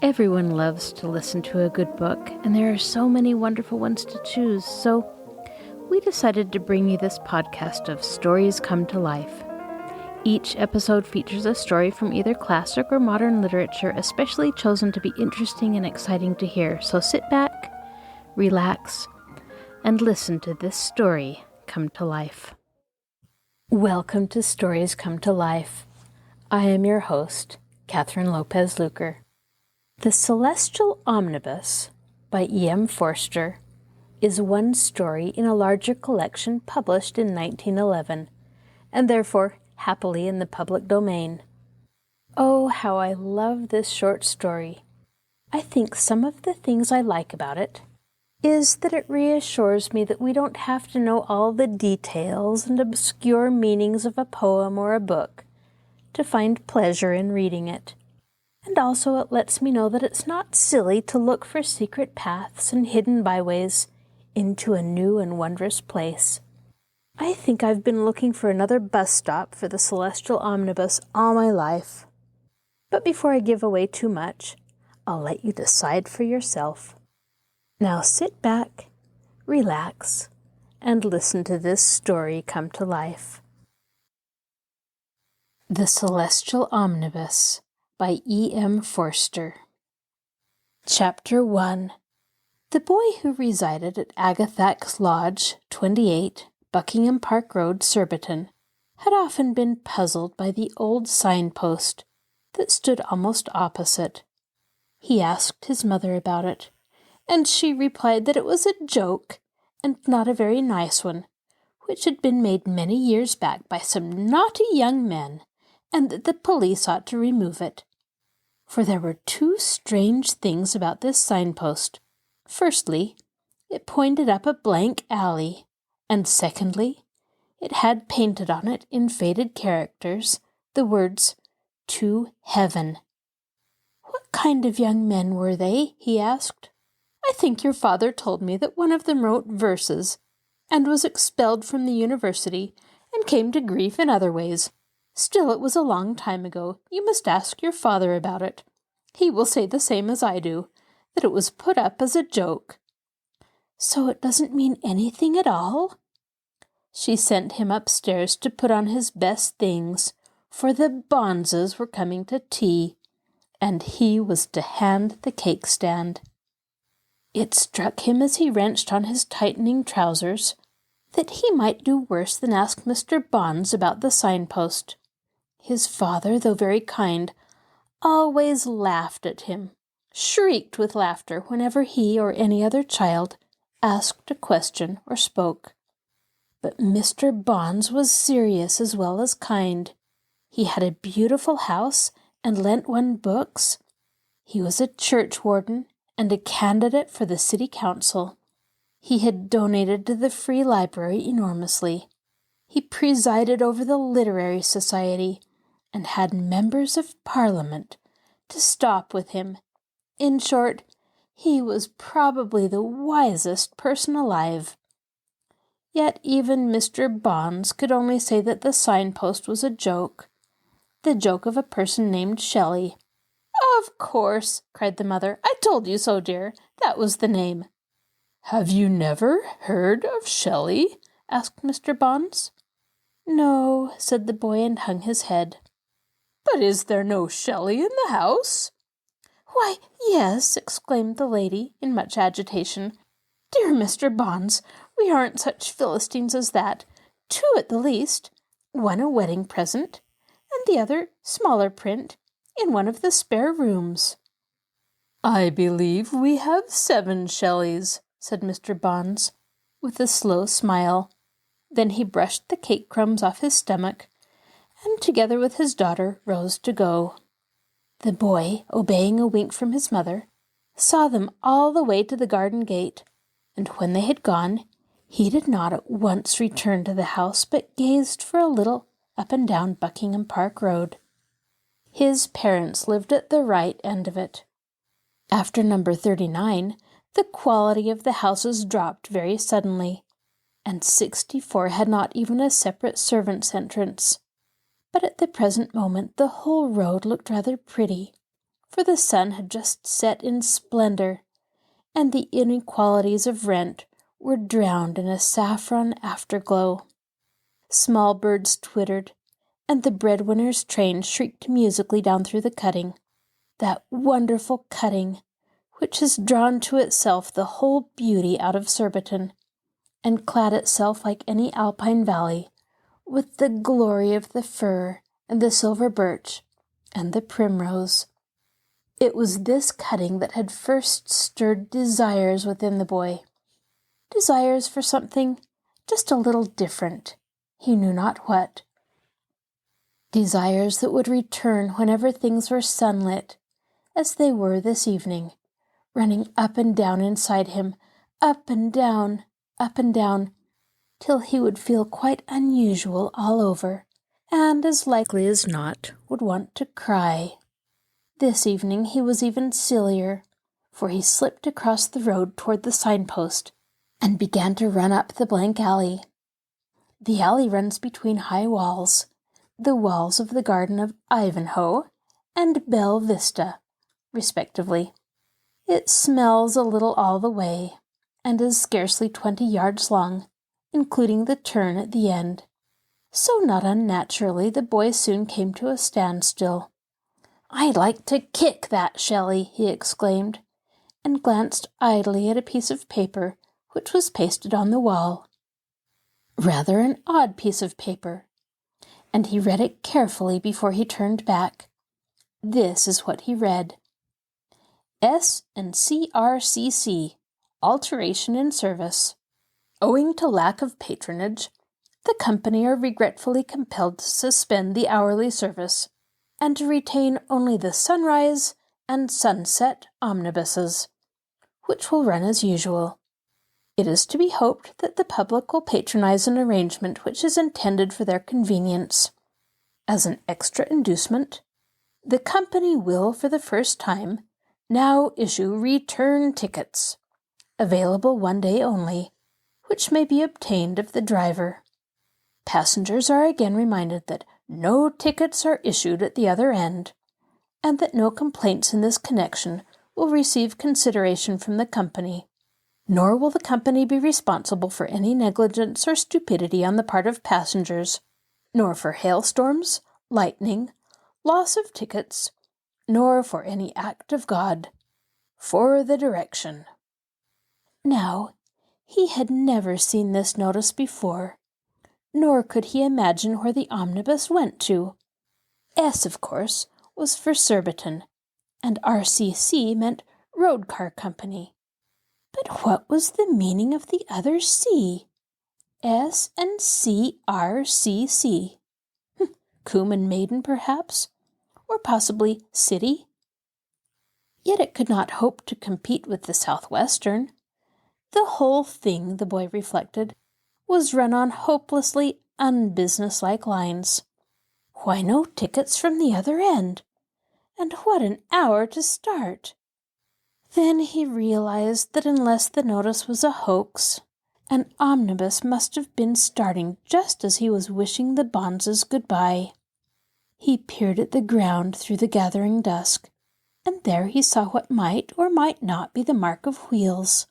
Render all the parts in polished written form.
Everyone loves to listen to a good book, and there are so many wonderful ones to choose, so we decided to bring you this podcast of Stories Come to Life. Each episode features a story from either classic or modern literature, especially chosen to be interesting and exciting to hear. So sit back, relax, and listen to this story come to life. Welcome to Stories Come to Life. I am your host, Kathryn Lopez Luker. The Celestial Omnibus by E.M. Forster is one story in a larger collection published in 1911, and therefore happily in the public domain. Oh, how I love this short story. I think some of the things I like about it is that it reassures me that we don't have to know all the details and obscure meanings of a poem or a book to find pleasure in reading it. And also it lets me know that it's not silly to look for secret paths and hidden byways into a new and wondrous place. I think I've been looking for another bus stop for the Celestial Omnibus all my life. But before I give away too much, I'll let you decide for yourself. Now sit back, relax, and listen to this story come to life. The Celestial Omnibus by E.M. Forster. Chapter 1. The boy who resided at Agathax Lodge, 28, Buckingham Park Road, Surbiton, had often been puzzled by the old signpost that stood almost opposite. He asked his mother about it, and she replied that it was a joke, and not a very nice one, which had been made many years back by some naughty young men, and that the police ought to remove it. For there were two strange things about this signpost. Firstly, it pointed up a blank alley, and secondly, it had painted on it in faded characters the words, "To Heaven." "What kind of young men were they?" he asked. "I think your father told me that one of them wrote verses, and was expelled from the university, and came to grief in other ways. Still, it was a long time ago. You must ask your father about it. He will say the same as I do, that it was put up as a joke." "So it doesn't mean anything at all?" She sent him upstairs to put on his best things, for the Bonzes were coming to tea, and he was to hand the cake stand. It struck him as he wrenched on his tightening trousers that he might do worse than ask Mr. Bonds about the signpost. His father, though very kind, always laughed at him, shrieked with laughter whenever he or any other child asked a question or spoke. But Mr. Bonds was serious as well as kind. He had a beautiful house and lent one books. He was a churchwarden and a candidate for the city council. He had donated to the free library enormously. He presided over the literary society, and had members of Parliament to stop with him. In short, he was probably the wisest person alive. Yet even Mr. Bonds could only say that the signpost was a joke, the joke of a person named Shelley. "Of course," cried the mother. "I told you so, dear. That was the name." "Have you never heard of Shelley?" asked Mr. Bonds. "No," said the boy, and hung his head. "But is there no Shelley in the house?" "Why, yes," exclaimed the lady, in much agitation. "Dear Mr. Bonds, we aren't such Philistines as that. Two at the least, one a wedding present, and the other, smaller print, in one of the spare rooms." "I believe we have 7 Shelleys," said Mr. Bonds, with a slow smile. Then he brushed the cake crumbs off his stomach, and together with his daughter rose to go. The boy, obeying a wink from his mother, saw them all the way to the garden gate, and when they had gone, he did not at once return to the house, but gazed for a little up and down Buckingham Park Road. His parents lived at the right end of it. After number 39, the quality of the houses dropped very suddenly, and 64 had not even a separate servants' entrance. But at the present moment the whole road looked rather pretty, for the sun had just set in splendor, and the inequalities of rent were drowned in a saffron afterglow. Small birds twittered, and the breadwinner's train shrieked musically down through the cutting, that wonderful cutting which has drawn to itself the whole beauty out of Surbiton, and clad itself like any alpine valley with the glory of the fir and the silver birch and the primrose. It was this cutting that had first stirred desires within the boy, desires for something just a little different, he knew not what, desires that would return whenever things were sunlit, as they were this evening, running up and down inside him, up and down, till he would feel quite unusual all over, and as likely as not would want to cry. This evening he was even sillier, for he slipped across the road toward the signpost and began to run up the blank alley. The alley runs between high walls, the walls of the garden of Ivanhoe and Belle Vista, respectively. It smells a little all the way, and is scarcely 20 yards long, including the turn at the end. So not unnaturally the boy soon came to a standstill. "I'd like to kick that Shelley," he exclaimed, and glanced idly at a piece of paper which was pasted on the wall. Rather an odd piece of paper, and he read it carefully before he turned back. This is what he read. S and CRCC, alteration in service. Owing to lack of patronage, the company are regretfully compelled to suspend the hourly service and to retain only the sunrise and sunset omnibuses, which will run as usual. It is to be hoped that the public will patronize an arrangement which is intended for their convenience. As an extra inducement, the company will, for the first time, now issue return tickets, available one day only, which may be obtained of the driver. Passengers are again reminded that no tickets are issued at the other end, and that no complaints in this connection will receive consideration from the company, nor will the company be responsible for any negligence or stupidity on the part of passengers, nor for hailstorms, lightning, loss of tickets, nor for any act of God. For the direction. Now, he had never seen this notice before, nor could he imagine where the omnibus went to. S, of course, was for Surbiton, and RCC meant Road Car Company. But what was the meaning of the other C? S and CRCC. Combe and Maiden, perhaps? Or possibly City? Yet it could not hope to compete with the Southwestern. The whole thing, the boy reflected, was run on hopelessly unbusinesslike lines. Why no tickets from the other end? And what an hour to start! Then he realized that unless the notice was a hoax, an omnibus must have been starting just as he was wishing the Bonzes good-bye. He peered at the ground through the gathering dusk, and there he saw what might or might not be the mark of wheels.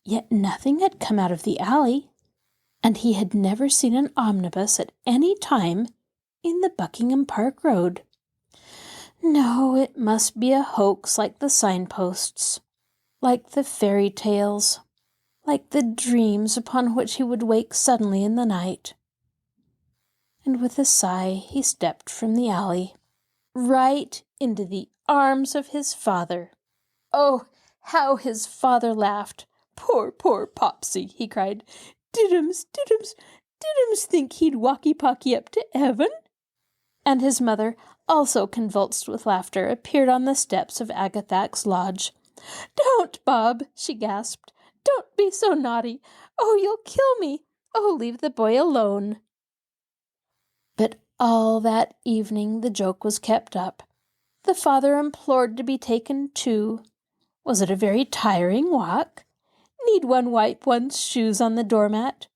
Yet nothing had come out of the alley, and he had never seen an omnibus at any time in the Buckingham Park Road. No, it must be a hoax like the signposts, like the fairy tales, like the dreams upon which he would wake suddenly in the night. And with a sigh he stepped from the alley, right into the arms of his father. Oh, how his father laughed! "Poor, poor Popsy," he cried. Diddums think he'd walkie-talkie up to heaven?" And his mother, also convulsed with laughter, appeared on the steps of Agathak's lodge. "Don't, Bob," she gasped. "Don't be so naughty. Oh, you'll kill me. Oh, leave the boy alone." But all that evening the joke was kept up. The father implored to be taken too. Was it a very tiring walk? Need one wipe one's shoes on the doormat?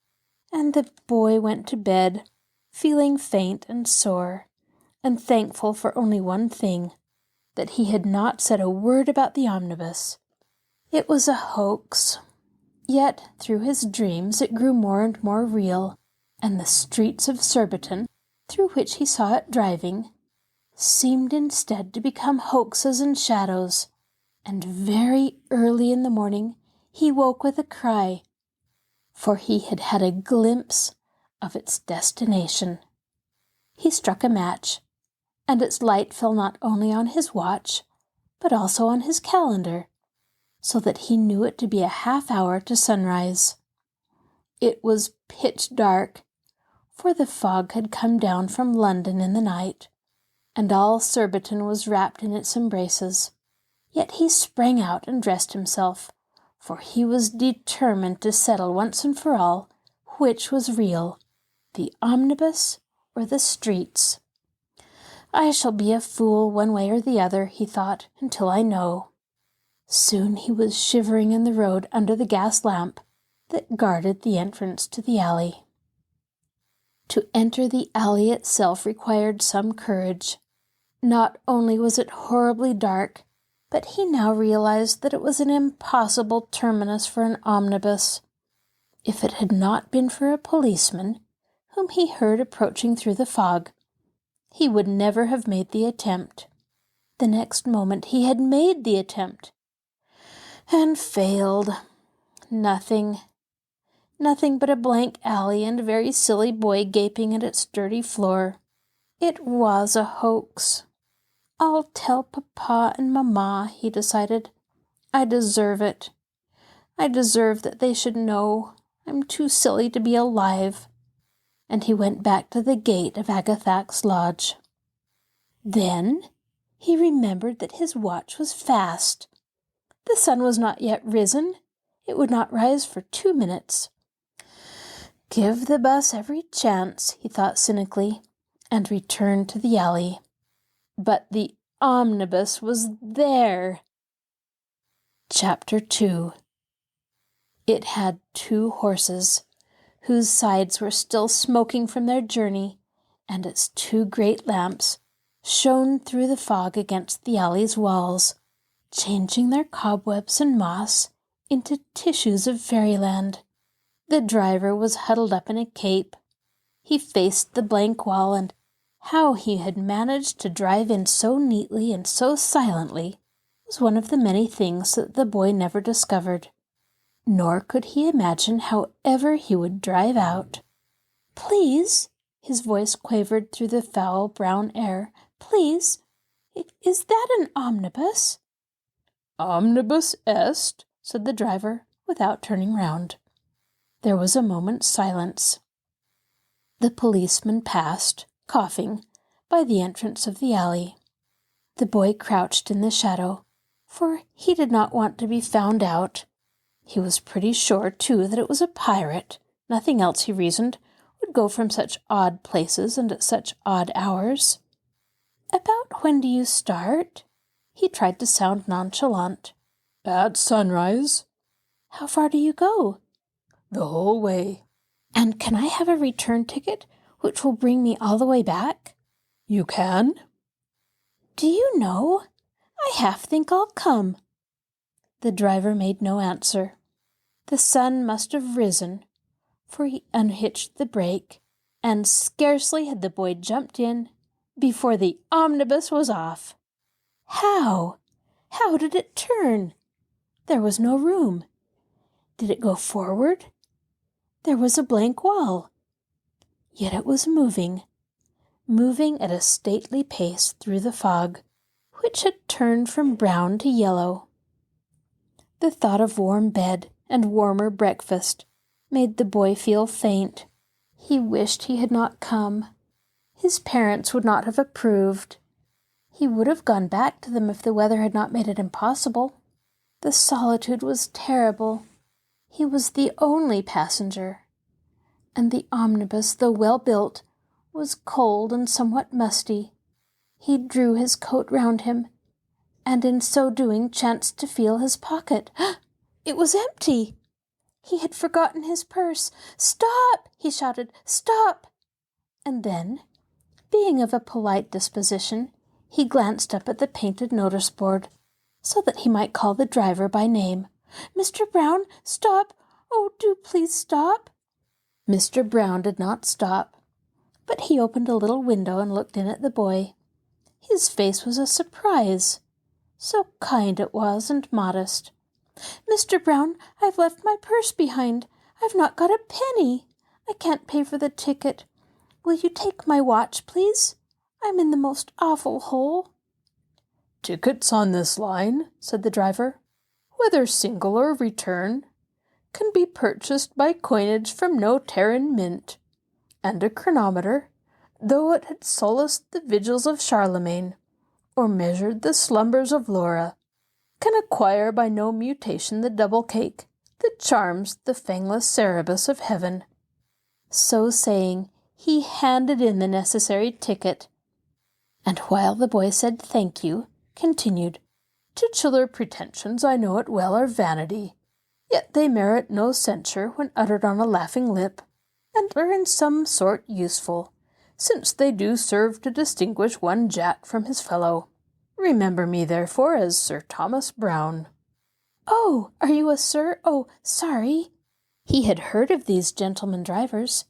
And the boy went to bed, feeling faint and sore, and thankful for only one thing, that he had not said a word about the omnibus. It was a hoax. Yet, through his dreams, it grew more and more real, and the streets of Surbiton, through which he saw it driving, seemed instead to become hoaxes and shadows, and very early in the morning he woke with a cry, for he had had a glimpse of its destination. He struck a match, and its light fell not only on his watch, but also on his calendar, so that he knew it to be a half-hour to sunrise. It was pitch dark, for the fog had come down from London in the night, and all Surbiton was wrapped in its embraces. Yet he sprang out and dressed himself, for he was determined to settle once and for all which was real, the omnibus or the streets. I shall be a fool one way or the other, he thought, until I know. Soon he was shivering in the road under the gas lamp that guarded the entrance to the alley. To enter the alley itself required some courage. Not only was it horribly dark, but he now realized that it was an impossible terminus for an omnibus. If it had not been for a policeman, whom he heard approaching through the fog, he would never have made the attempt. The next moment he had made the attempt, and failed. Nothing but a blank alley and a very silly boy gaping at its dirty floor. It was a hoax. I'll tell Papa and Mamma, he decided. I deserve it. I deserve that they should know. I'm too silly to be alive. And he went back to the gate of Agathak's lodge. Then he remembered that his watch was fast. The sun was not yet risen. It would not rise for 2 minutes. Give the bus every chance, he thought cynically, and returned to the alley. But the omnibus was there. Chapter 2. It had 2 horses, whose sides were still smoking from their journey, and its 2 great lamps shone through the fog against the alley's walls, changing their cobwebs and moss into tissues of fairyland. The driver was huddled up in a cape. He faced the blank wall, and how he had managed to drive in so neatly and so silently was one of the many things that the boy never discovered. Nor could he imagine how ever he would drive out. "Please," his voice quavered through the foul brown air, "please, is that an omnibus?" "Omnibus est," said the driver, without turning round. There was a moment's silence. The policeman passed, coughing, by the entrance of the alley. The boy crouched in the shadow, for he did not want to be found out. He was pretty sure, too, that it was a pirate. Nothing else, he reasoned, would go from such odd places and at such odd hours. "About when do you start?" He tried to sound nonchalant. "At sunrise." "How far do you go?" "The whole way." "And can I have a return ticket, which will bring me all the way back?" "You can." "Do you know, I half think I'll come." The driver made no answer. The sun must have risen, for he unhitched the brake, and scarcely had the boy jumped in before the omnibus was off. How? How did it turn? There was no room. Did it go forward? There was a blank wall. Yet it was moving at a stately pace through the fog, which had turned from brown to yellow. The thought of warm bed and warmer breakfast made the boy feel faint. He wished he had not come. His parents would not have approved. He would have gone back to them if the weather had not made it impossible. The solitude was terrible. He was the only passenger, and the omnibus, though well built, was cold and somewhat musty. He drew his coat round him, and in so doing chanced to feel his pocket. It was empty! He had forgotten his purse. "Stop!" he shouted. "Stop!" And then, being of a polite disposition, He glanced up at the painted notice board so that he might call the driver by name. "Mr. Brown, stop! Oh, do please stop!" Mr. Brown did not stop, but he opened a little window and looked in at the boy. His face was a surprise. So kind it was and modest. "Mr. Brown, I've left my purse behind. I've not got a penny. I can't pay for the ticket. Will you take my watch, please? I'm in the most awful hole." "Tickets on this line," said the driver, "whether single or return, can be purchased by coinage from no Terran mint, and a chronometer, though it had solaced the vigils of Charlemagne, or measured the slumbers of Laura, can acquire by no mutation the double cake that charms the fangless Cerberus of heaven." So saying, he handed in the necessary ticket, and while the boy said thank you, continued, "Titular pretensions, I know it well, are vanity, yet they merit no censure when uttered on a laughing lip, and are in some sort useful, since they do serve to distinguish one Jack from his fellow. Remember me, therefore, as Sir Thomas Brown." "Oh, are you a sir? Oh, sorry." He had heard of these gentlemen drivers.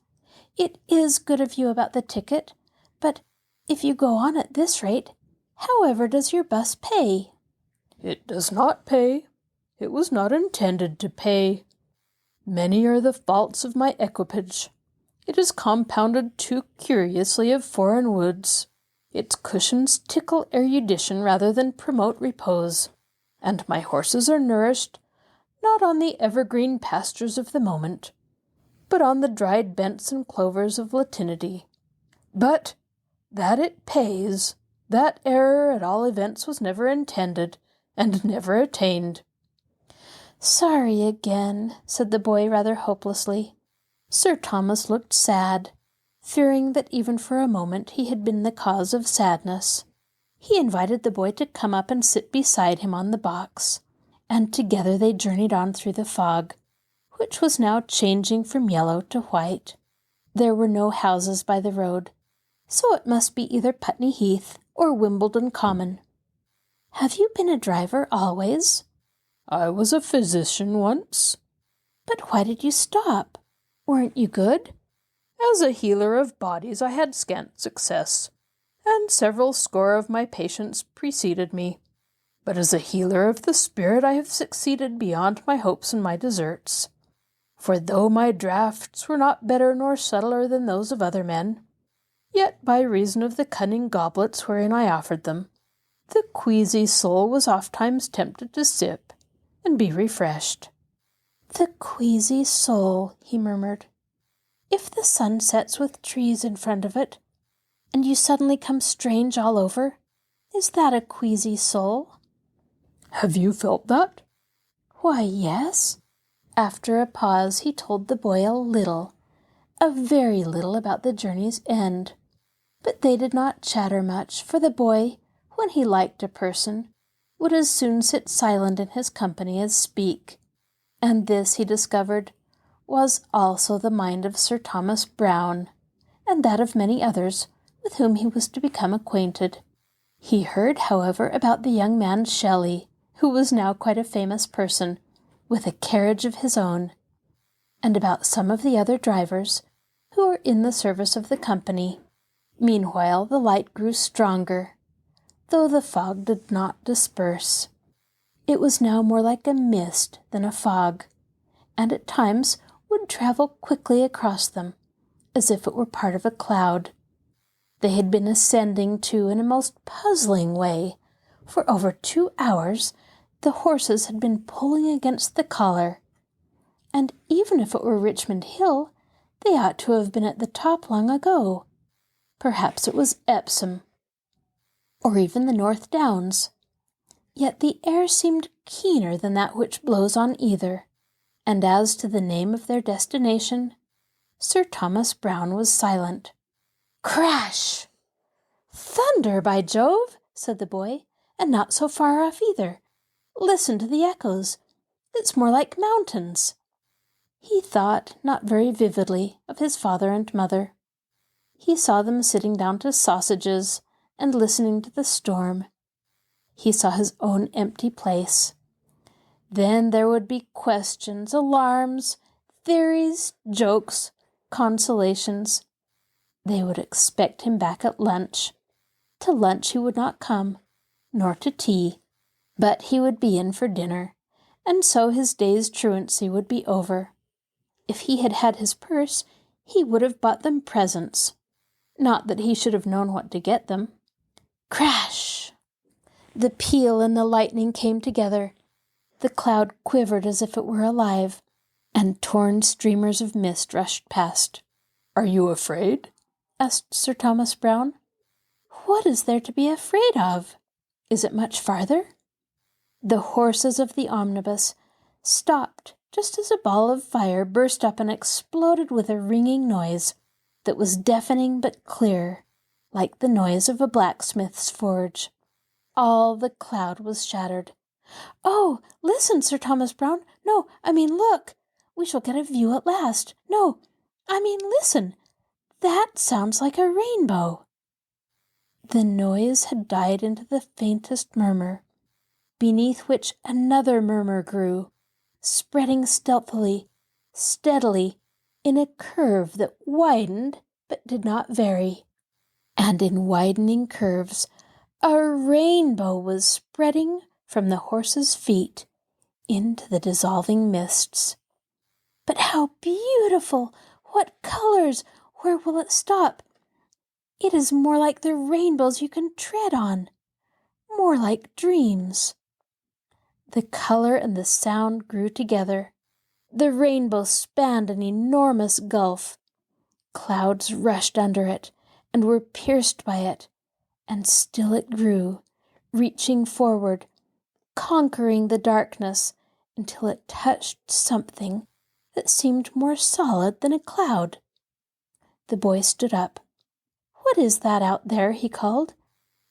"It is good of you about the ticket, but if you go on at this rate, however does your bus pay?" "It does not pay. It was not intended to pay. Many are the faults of my equipage. It is compounded too curiously of foreign woods. Its cushions tickle erudition rather than promote repose, and my horses are nourished, not on the evergreen pastures of the moment, but on the dried bents and clovers of Latinity. But that it pays, that error at all events was never intended, and never attained." "Sorry again," said the boy rather hopelessly. Sir Thomas looked sad, fearing that even for a moment he had been the cause of sadness. He invited the boy to come up and sit beside him on the box, and together they journeyed on through the fog, which was now changing from yellow to white. There were no houses by the road, so it must be either Putney Heath or Wimbledon Common. "Have you been a driver always?" "I was a physician once." "But why did you stop? Weren't you good?" "As a healer of bodies I had scant success, and several score of my patients preceded me. But as a healer of the spirit I have succeeded beyond my hopes and my deserts. For though my draughts were not better nor subtler than those of other men, yet by reason of the cunning goblets wherein I offered them, the queasy soul was ofttimes tempted to sip and be refreshed." "The queasy soul," he murmured. "If the sun sets with trees in front of it, and you suddenly come strange all over, is that a queasy soul?" "Have you felt that?" "Why, yes." After a pause he told the boy a very little about the journey's end. But they did not chatter much, for the boy, when he liked a person, would as soon sit silent in his company as speak. And this, he discovered, was also the mind of Sir Thomas Brown, and that of many others with whom he was to become acquainted. He heard, however, about the young man Shelley, who was now quite a famous person, with a carriage of his own, and about some of the other drivers who were in the service of the company. Meanwhile the light grew stronger, though the fog did not disperse. It was now more like a mist than a fog, and at times would travel quickly across them, as if it were part of a cloud. They had been ascending, too, in a most puzzling way. For over 2 hours the horses had been pulling against the collar, and even if it were Richmond Hill, they ought to have been at the top long ago. Perhaps it was Epsom, or even the North Downs. Yet the air seemed keener than that which blows on either, and as to the name of their destination, Sir Thomas Brown was silent. "Crash! Thunder, by Jove!" said the boy, "and not so far off either. Listen to the echoes. It's more like mountains." He thought, not very vividly, of his father and mother. He saw them sitting down to sausages and listening to the storm. He saw his own empty place. Then there would be questions, alarms, theories, jokes, consolations. They would expect him back at lunch. To lunch he would not come, nor to tea, but he would be in for dinner, and so his day's truancy would be over. If he had had his purse, he would have bought them presents. Not that he should have known what to get them. Crash! The peal and the lightning came together. The cloud quivered as if it were alive, and torn streamers of mist rushed past. "Are you afraid?" asked Sir Thomas Browne. "What is there to be afraid of? Is it much farther?" The horses of the omnibus stopped just as a ball of fire burst up and exploded with a ringing noise that was deafening but clear, like the noise of a blacksmith's forge. All the cloud was shattered. "Oh, listen, Sir Thomas Browne! No, I mean look! We shall get a view at last! No, I mean listen! That sounds like a rainbow!" The noise had died into the faintest murmur, beneath which another murmur grew, spreading stealthily, steadily, in a curve that widened but did not vary. And in widening curves, a rainbow was spreading from the horses' feet into the dissolving mists. "But how beautiful! What colors! Where will it stop? It is more like the rainbows you can tread on, more like dreams." The color and the sound grew together. The rainbow spanned an enormous gulf. Clouds rushed under it and were pierced by it, and still it grew, reaching forward, conquering the darkness until it touched something that seemed more solid than a cloud. The boy stood up. "What is that out there?" he called.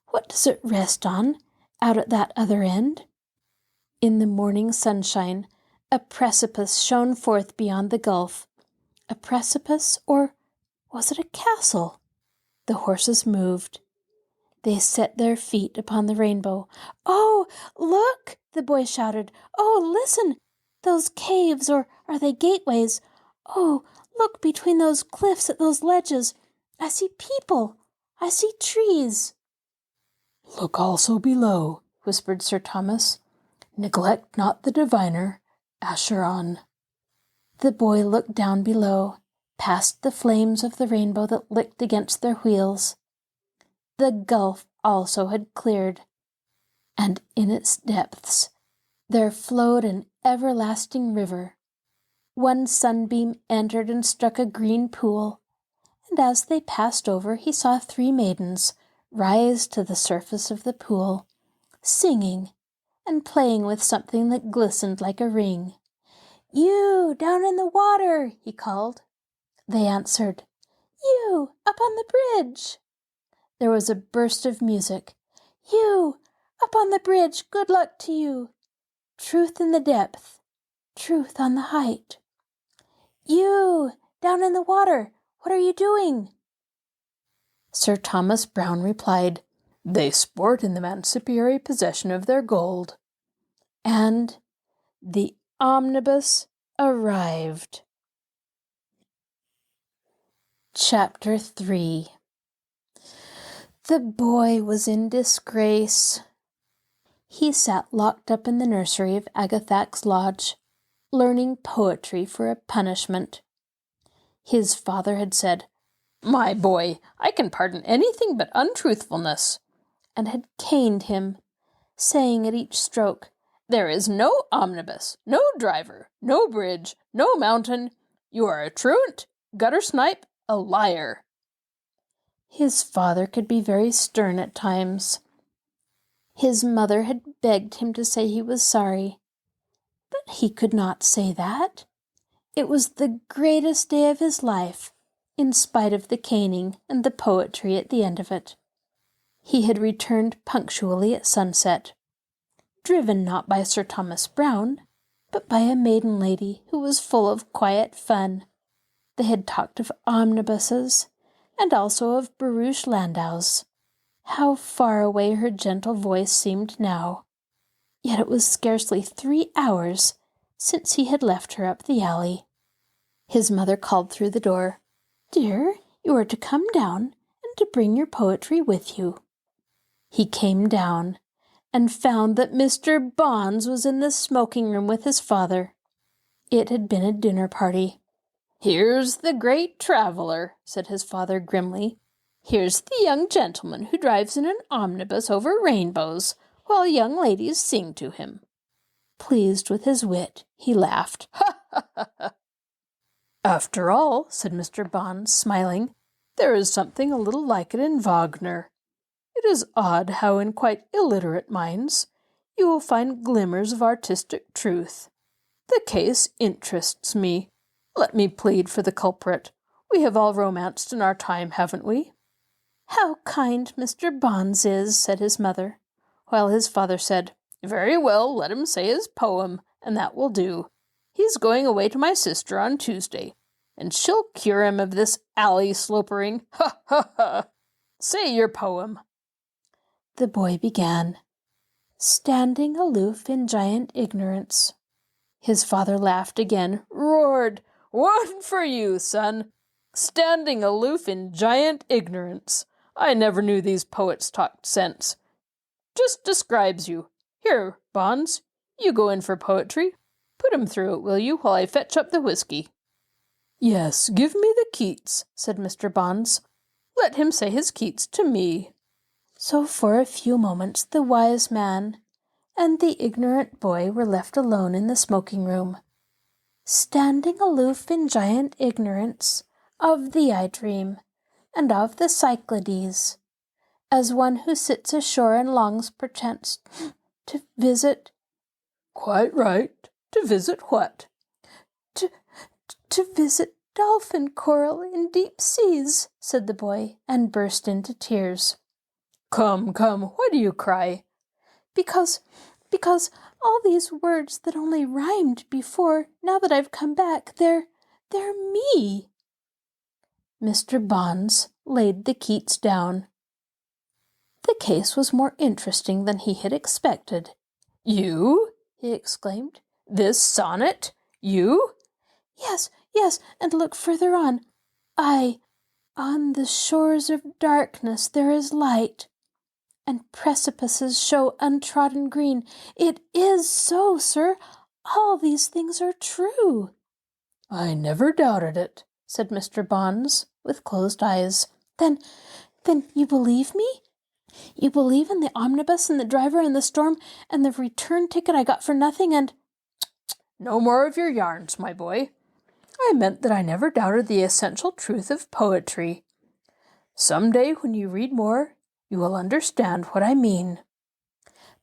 "What does it rest on, out at that other end?" In the morning sunshine, a precipice shone forth beyond the gulf. A precipice, or was it a castle? The horses moved. They set their feet upon the rainbow. "Oh, look!" the boy shouted. "Oh, listen! Those caves, or are they gateways? Oh, look between those cliffs at those ledges. I see people. I see trees." "Look also below," whispered Sir Thomas. "Neglect not the diviner, Acheron." The boy looked down below, past the flames of the rainbow that licked against their wheels. The gulf also had cleared, and in its depths there flowed an everlasting river. One sunbeam entered and struck a green pool, and as they passed over he saw 3 maidens rise to the surface of the pool, singing and playing with something that glistened like a ring. "You, down in the water!" he called. They answered, "You, up on the bridge!" There was a burst of music. "You, up on the bridge, good luck to you! Truth in the depth, truth on the height." "You, down in the water, what are you doing?" Sir Thomas Browne replied, "They sport in the mancipiary possession of their gold." And the omnibus arrived. Chapter 3. The boy was in disgrace. He sat locked up in the nursery of Agathak's lodge, learning poetry for a punishment. His father had said, "My boy, I can pardon anything but untruthfulness," and had caned him, saying at each stroke, "There is no omnibus, no driver, no bridge, no mountain. You are a truant, gutter snipe, a liar." His father could be very stern at times. His mother had begged him to say he was sorry, but he could not say that. It was the greatest day of his life, in spite of the caning and the poetry at the end of it. He had returned punctually at sunset, driven not by Sir Thomas Browne, but by a maiden lady who was full of quiet fun. They had talked of omnibuses, and also of barouche landaus. How far away her gentle voice seemed now. Yet it was scarcely 3 hours since he had left her up the alley. His mother called through the door, "Dear, you are to come down and to bring your poetry with you." He came down and found that Mr. Bonds was in the smoking room with his father. It had been a dinner party. "Here's the great traveler," said his father grimly. "Here's the young gentleman who drives in an omnibus over rainbows, while young ladies sing to him." Pleased with his wit, he laughed. "Ha, ha, ha, ha." "After all," said Mr. Bonds, smiling, "there is something a little like it in Wagner. It is odd how in quite illiterate minds you will find glimmers of artistic truth. The case interests me. Let me plead for the culprit. We have all romanced in our time, haven't we?" "How kind Mr. Bonds is," said his mother, while his father said, "Very well, let him say his poem, and that will do. He's going away to my sister on Tuesday, and she'll cure him of this alley slopering. Ha, ha, ha! Say your poem." The boy began, "Standing aloof in giant ignorance." His father laughed again, roared, "One for you, son! Standing aloof in giant ignorance. I never knew these poets talked sense. Just describes you. Here, Bonds, you go in for poetry. Put him through it, will you, while I fetch up the whiskey?" "Yes, give me the Keats," said Mr. Bonds. "Let him say his Keats to me." So for a few moments the wise man and the ignorant boy were left alone in the smoking room. "Standing aloof in giant ignorance, of thee I dream, and of the Cyclades, as one who sits ashore and longs perchance to visit—" "Quite right. To visit what?" To visit dolphin coral in deep seas," said the boy, and burst into tears. Come, why do you cry?" Because all these words that only rhymed before, now that I've come back, they're me." Mr. Bonds laid the Keats down. The case was more interesting than he had expected. "You?" he exclaimed. "This sonnet? You?" Yes, and look further on. On the shores of darkness there is light, and precipices show untrodden green. It is so, sir. All these things are true." "I never doubted it," said Mr. Bonds, with closed eyes. Then you believe me? You believe in the omnibus and the driver and the storm and the return ticket I got for nothing and—" "No more of your yarns, my boy. I meant that I never doubted the essential truth of poetry. Some day when you read more, you will understand what I mean."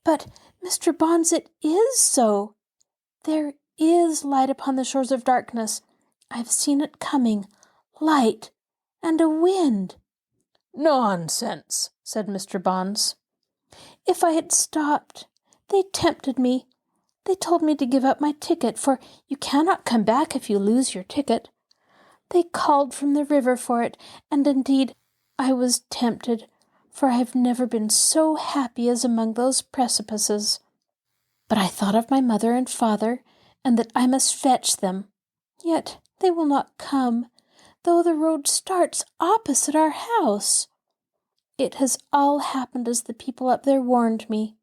"But, Mr. Bonds, it is so. There is light upon the shores of darkness. I've seen it coming. Light and a wind." "Nonsense," said Mr. Bonds. "If I had stopped, they tempted me. They told me to give up my ticket, for you cannot come back if you lose your ticket. They called from the river for it, and indeed I was tempted, for I have never been so happy as among those precipices. But I thought of my mother and father, and that I must fetch them. Yet they will not come, though the road starts opposite our house. It has all happened as the people up there warned me.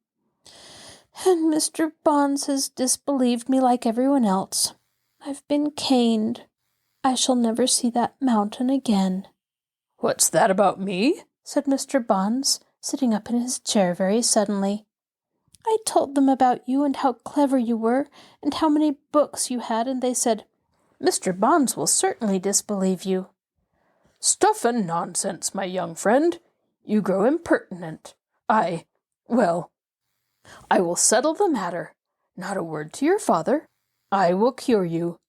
And Mr. Bonds has disbelieved me like everyone else. I've been caned. I shall never see that mountain again." "What's that about me?" said Mr. Bonds, sitting up in his chair very suddenly. "I told them about you and how clever you were and how many books you had, and they said, 'Mr. Bonds will certainly disbelieve you.'" "Stuff and nonsense, my young friend. You grow impertinent. I will settle the matter. Not a word to your father. I will cure you.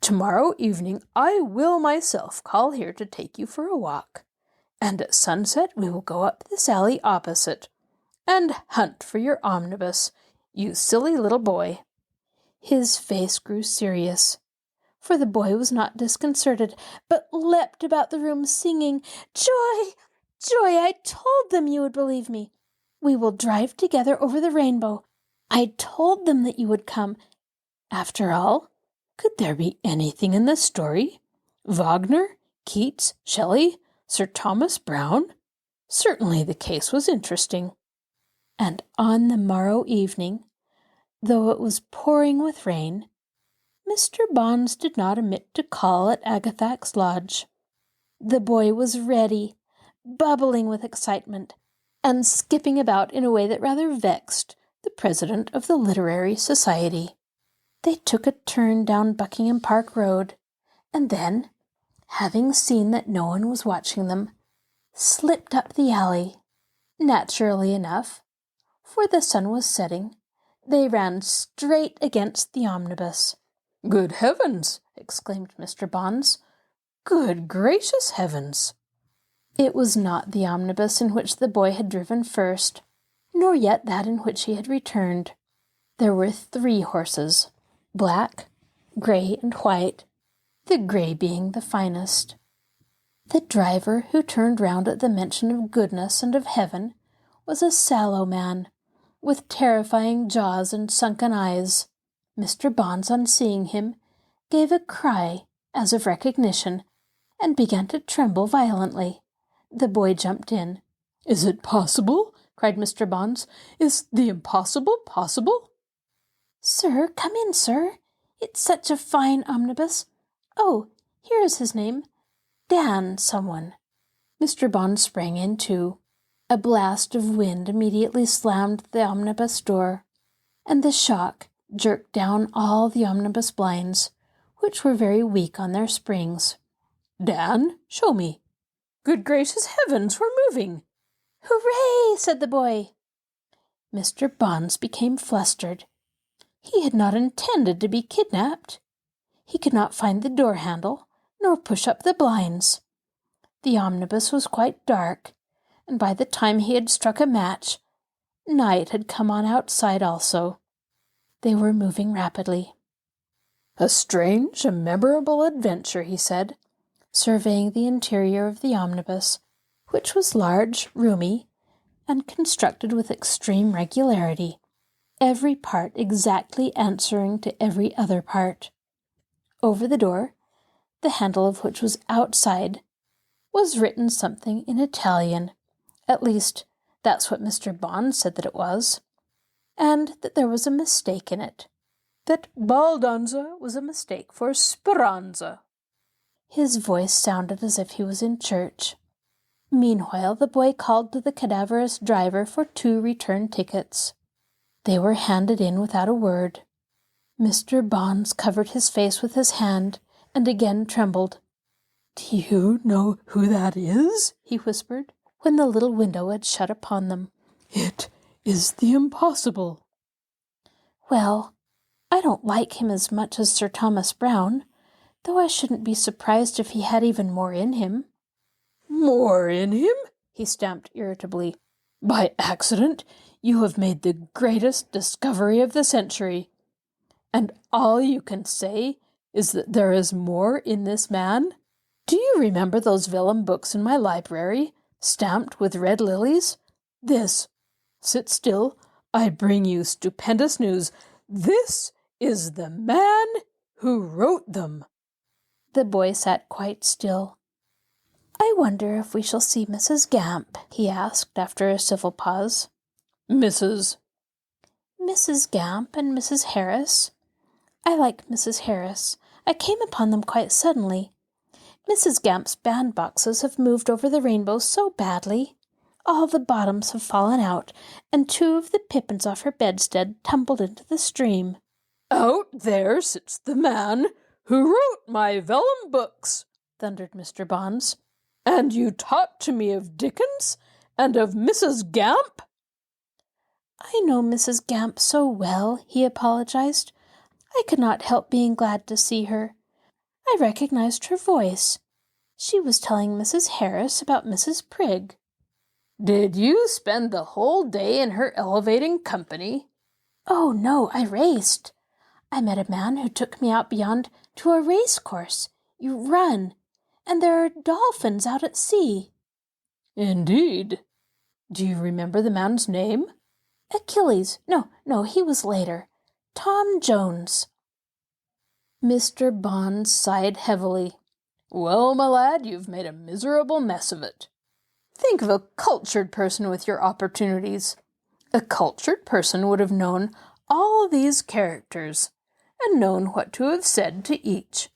Tomorrow evening I will myself call here to take you for a walk, and at sunset we will go up this alley opposite, and hunt for your omnibus, you silly little boy." His face grew serious, for the boy was not disconcerted, but leapt about the room singing, "Joy, Joy, I told them you would believe me. We will drive together over the rainbow. I told them that you would come. After all, could there be anything in this story? Wagner, Keats, Shelley, Sir Thomas Browne? Certainly the case was interesting. And on the morrow evening, though it was pouring with rain, Mr. Bonds did not omit to call at Agathac's lodge. The boy was ready, bubbling with excitement, and skipping about in a way that rather vexed the president of the Literary Society. They took a turn down Buckingham Park Road, and then, having seen that no one was watching them, slipped up the alley. Naturally enough, for the sun was setting, they ran straight against the omnibus. "Good heavens!" exclaimed Mr. Bonds. "Good gracious heavens!" It was not the omnibus in which the boy had driven first, nor yet that in which he had returned. There were 3 horses, black, grey, and white, the grey being the finest. The driver, who turned round at the mention of goodness and of heaven, was a sallow man, with terrifying jaws and sunken eyes. Mr. Bonds, on seeing him, gave a cry as of recognition, and began to tremble violently. The boy jumped in. "Is it possible?" cried Mr. Bonds. "Is the impossible possible?" "Sir, come in, sir. It's such a fine omnibus. Oh, here is his name. Dan someone." Mr. Bond sprang in too. A blast of wind immediately slammed the omnibus door, and the shock jerked down all the omnibus blinds, which were very weak on their springs. "Dan, show me. Good gracious heavens, we're moving!" "Hooray!" said the boy. Mr. Bonds became flustered. He had not intended to be kidnapped. He could not find the door handle, nor push up the blinds. The omnibus was quite dark, and by the time he had struck a match, night had come on outside also. They were moving rapidly. "A strange, a memorable adventure," he said, surveying the interior of the omnibus, which was large, roomy, and constructed with extreme regularity, every part exactly answering to every other part. Over the door, the handle of which was outside, was written something in Italian. At least, that's what Mr. Bond said that it was, and that there was a mistake in it. That baldanza was a mistake for speranza. His voice sounded as if he was in church. Meanwhile, the boy called to the cadaverous driver for 2 return tickets. They were handed in without a word. Mr. Bonds covered his face with his hand and again trembled. "Do you know who that is?" he whispered, when the little window had shut upon them. "It is the impossible." "Well, I don't like him as much as Sir Thomas Browne, though I shouldn't be surprised if he had even more in him." "More in him?" he stamped irritably. "By accident, you have made the greatest discovery of the century. And all you can say is that there is more in this man? Do you remember those vellum books in my library, stamped with red lilies? This. Sit still. I bring you stupendous news. This is the man who wrote them." The boy sat quite still. "I wonder if we shall see Mrs. Gamp?" he asked after a civil pause. "Mrs. Gamp and Mrs. Harris. I like Mrs. Harris. I came upon them quite suddenly. Mrs. Gamp's bandboxes have moved over the rainbow so badly. All the bottoms have fallen out, and 2 of the pippins off her bedstead tumbled into the stream." "Out there sits the man who wrote my vellum books," thundered Mr. Bonds. "And you talk to me of Dickens and of Mrs. Gamp?" "I know Mrs. Gamp so well," he apologized. "I could not help being glad to see her. I recognized her voice. She was telling Mrs. Harris about Mrs. Prigg." "Did you spend the whole day in her elevating company?" "Oh, no, I raced. I met a man who took me out beyond to a race course. You run, and there are dolphins out at sea." Indeed. Do you remember the man's name? Achilles. No, he was later. Tom Jones. Mr. Bond sighed heavily. Well, my lad, you've made a miserable mess of it. Think of a cultured person with your opportunities. A cultured person would have known all these characters, and known what to have said to each.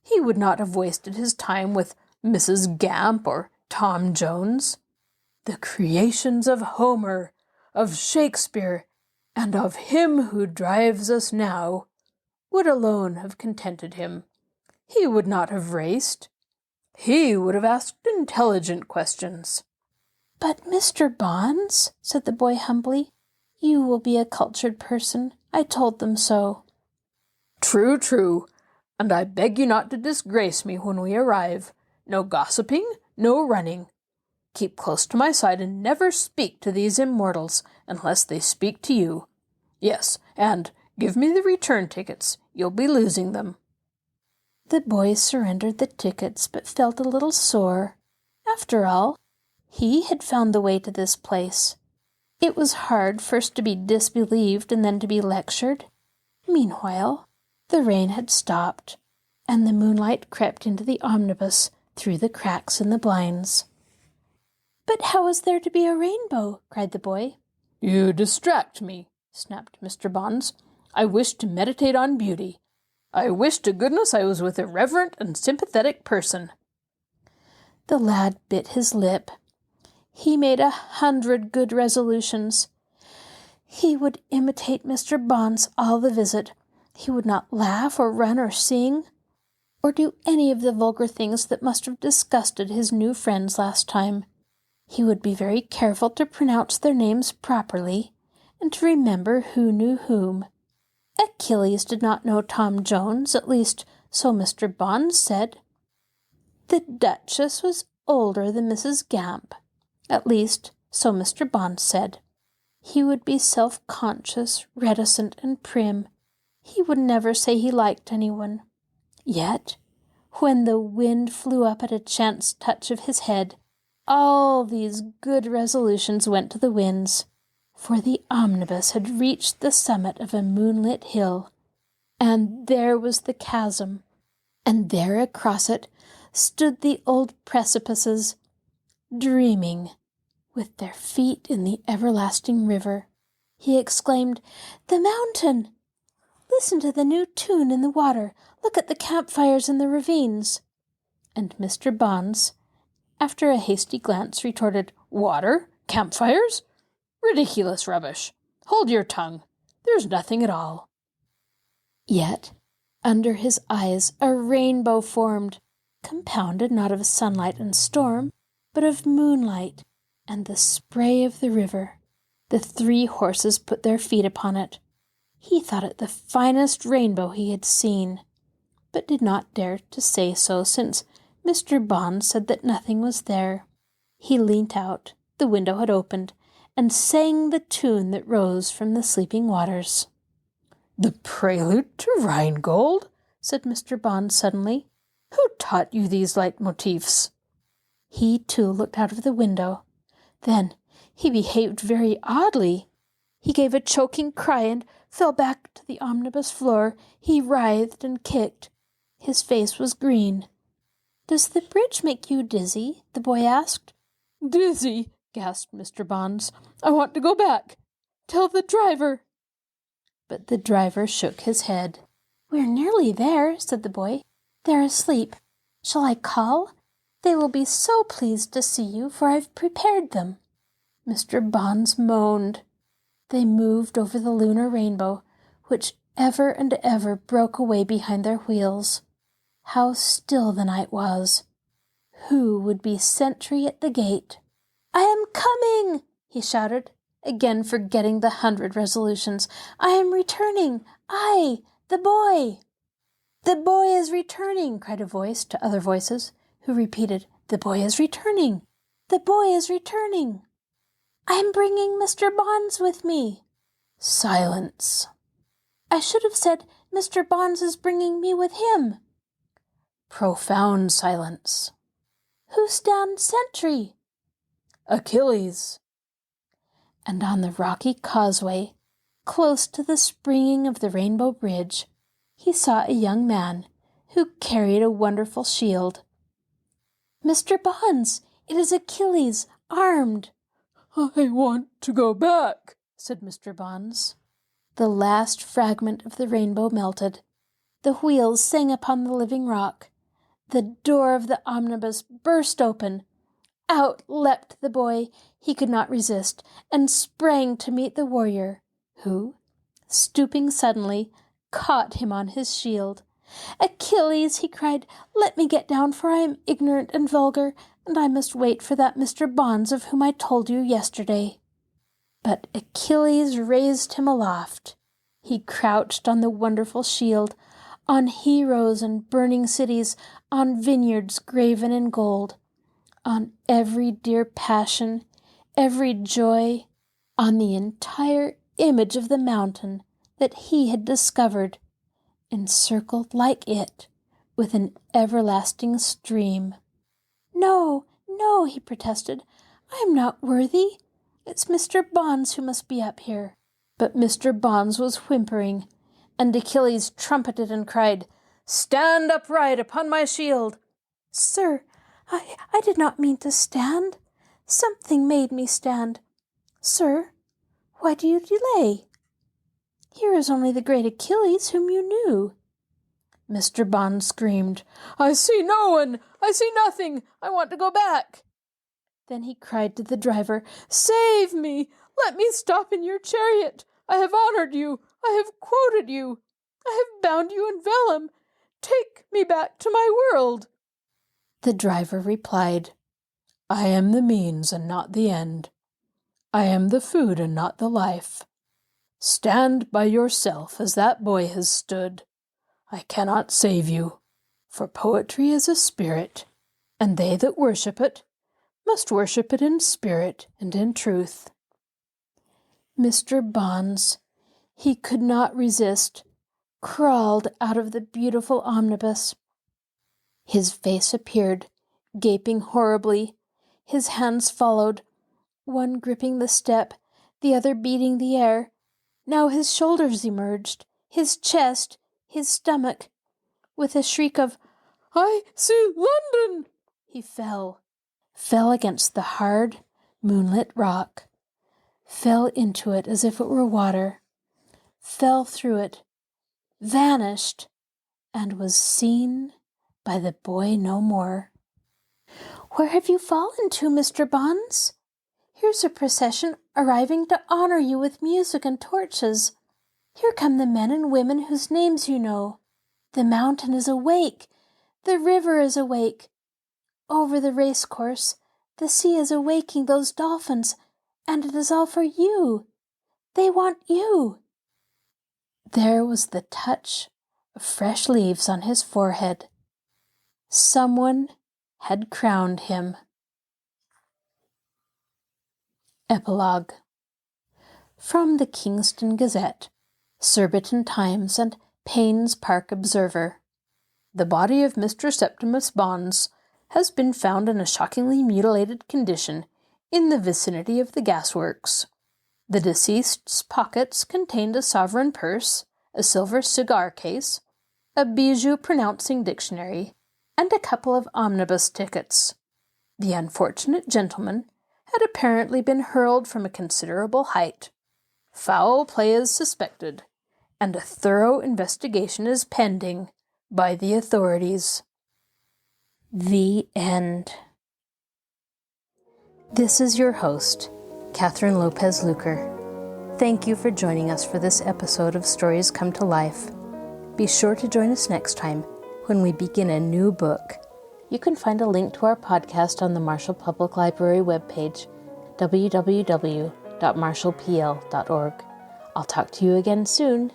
He would not have wasted his time with Mrs. Gamp or Tom Jones. The creations of Homer, of Shakespeare, and of him who drives us now, would alone have contented him. He would not have raced. He would have asked intelligent questions. But, Mr. Bonds, said the boy humbly, you will be a cultured person. I told them so. True, and I beg you not to disgrace me when we arrive. No gossiping, no running. Keep close to my side and never speak to these immortals unless they speak to you. Yes, and give me the return tickets. You'll be losing them. The boy surrendered the tickets, but felt a little sore. After all, he had found the way to this place. It was hard first to be disbelieved and then to be lectured. Meanwhile, the rain had stopped, and the moonlight crept into the omnibus through the cracks in the blinds. But how is there to be a rainbow? Cried the boy. You distract me, snapped Mr. Bonds. I wish to meditate on beauty. I wish to goodness I was with a reverent and sympathetic person. The lad bit his lip. He made 100 good resolutions. He would imitate Mr. Bonds all the visit. He would not laugh or run or sing, or do any of the vulgar things that must have disgusted his new friends last time. He would be very careful to pronounce their names properly, and to remember who knew whom. Achilles did not know Tom Jones, at least so Mr. Bonds said. The Duchess was older than Mrs. Gamp, at least so Mr. Bonds said. He would be self-conscious, reticent, and prim. He would never say he liked anyone. Yet, when the wind flew up at a chance touch of his head, all these good resolutions went to the winds, for the omnibus had reached the summit of a moonlit hill, and there was the chasm, and there across it stood the old precipices, dreaming, with their feet in the everlasting river. He exclaimed, "The mountain! Listen to the new tune in the water. Look at the campfires in the ravines." And Mr. Bonds, after a hasty glance, retorted, "Water? Campfires? Ridiculous rubbish. Hold your tongue. There's nothing at all." Yet, under his eyes, a rainbow formed, compounded not of sunlight and storm, but of moonlight and the spray of the river. The 3 horses put their feet upon it. He thought it the finest rainbow he had seen, but did not dare to say so, since Mr. Bond said that nothing was there. He leant out, the window had opened, and sang the tune that rose from the sleeping waters. "The prelude to Rheingold?" said Mr. Bond suddenly. "Who taught you these leitmotifs?" He, too, looked out of the window. Then he behaved very oddly. He gave a choking cry and fell back to the omnibus floor. He writhed and kicked. His face was green. "Does the bridge make you dizzy?" the boy asked. "Dizzy!" gasped Mr. Bonds. "I want to go back. Tell the driver." But the driver shook his head. "We're nearly there," said the boy. "They're asleep. Shall I call? They will be so pleased to see you, for I've prepared them." Mr. Bonds moaned. They moved over the lunar rainbow, which ever and ever broke away behind their wheels. How still the night was! Who would be sentry at the gate? "I am coming!" he shouted, again forgetting the 100 resolutions. "I am returning! I, the boy!" "The boy is returning!" cried a voice to other voices, who repeated, "The boy is returning! The boy is returning!" "I am bringing Mr. Bonds with me." Silence. "I should have said, Mr. Bonds is bringing me with him." Profound silence. "Who stands sentry?" Achilles. And on the rocky causeway, close to the springing of the Rainbow Bridge, he saw a young man who carried a wonderful shield. "Mr. Bonds, it is Achilles, armed." "I want to go back," said Mr. Bonds. The last fragment of the rainbow melted. The wheels sang upon the living rock. The door of the omnibus burst open. Out leapt the boy he could not resist, and sprang to meet the warrior, who, stooping suddenly, caught him on his shield. "Achilles," he cried, "let me get down, for I am ignorant and vulgar, and I must wait for that Mr. Bonds of whom I told you yesterday." But Achilles raised him aloft. He crouched on the wonderful shield, on heroes and burning cities, on vineyards graven in gold, on every dear passion, every joy, on the entire image of the mountain that he had discovered, encircled like it with an everlasting stream. "No, no," he protested, "I am not worthy. It's Mr. Bonds who must be up here." But Mr. Bonds was whimpering, and Achilles trumpeted and cried, "Stand upright upon my shield." "Sir, I did not mean to stand. Something made me stand. Sir, why do you delay? Here is only the great Achilles whom you knew." Mr. Bonds screamed, "I see no one! I see nothing! I want to go back!" Then he cried to the driver, "Save me! Let me stop in your chariot! I have honored you! I have quoted you! I have bound you in vellum! Take me back to my world!" The driver replied, "I am the means and not the end. I am the food and not the life. Stand by yourself as that boy has stood. I cannot save you, for poetry is a spirit, and they that worship it must worship it in spirit and in truth." Mr. Bonds, he could not resist, crawled out of the beautiful omnibus. His face appeared, gaping horribly. His hands followed, one gripping the step, the other beating the air. Now his shoulders emerged, his chest, his stomach. With a shriek of, "I see London!" he fell against the hard, moonlit rock, fell into it as if it were water, fell through it, vanished, and was seen by the boy no more. "Where have you fallen to, Mr. Bonds? Here's a procession arriving to honor you with music and torches. Here come the men and women whose names you know. The mountain is awake, the river is awake. Over the racecourse, the sea is awaking those dolphins, and it is all for you. They want you." There was the touch of fresh leaves on his forehead. Someone had crowned him. Epilogue. From the Kingston Gazette, Surbiton Times, and Payne's Park Observer. The body of Mr. Septimus Bonds has been found in a shockingly mutilated condition in the vicinity of the gasworks. The deceased's pockets contained a sovereign purse, a silver cigar case, a bijou pronouncing dictionary, and a couple of omnibus tickets. The unfortunate gentleman had apparently been hurled from a considerable height. Foul play is suspected, and a thorough investigation is pending by the authorities. The End. This is your host, Kathryn Lopez Luker. Thank you for joining us for this episode of Stories Come to Life. Be sure to join us next time when we begin a new book. You can find a link to our podcast on the Marshall Public Library webpage, www.marshallpl.org. I'll talk to you again soon.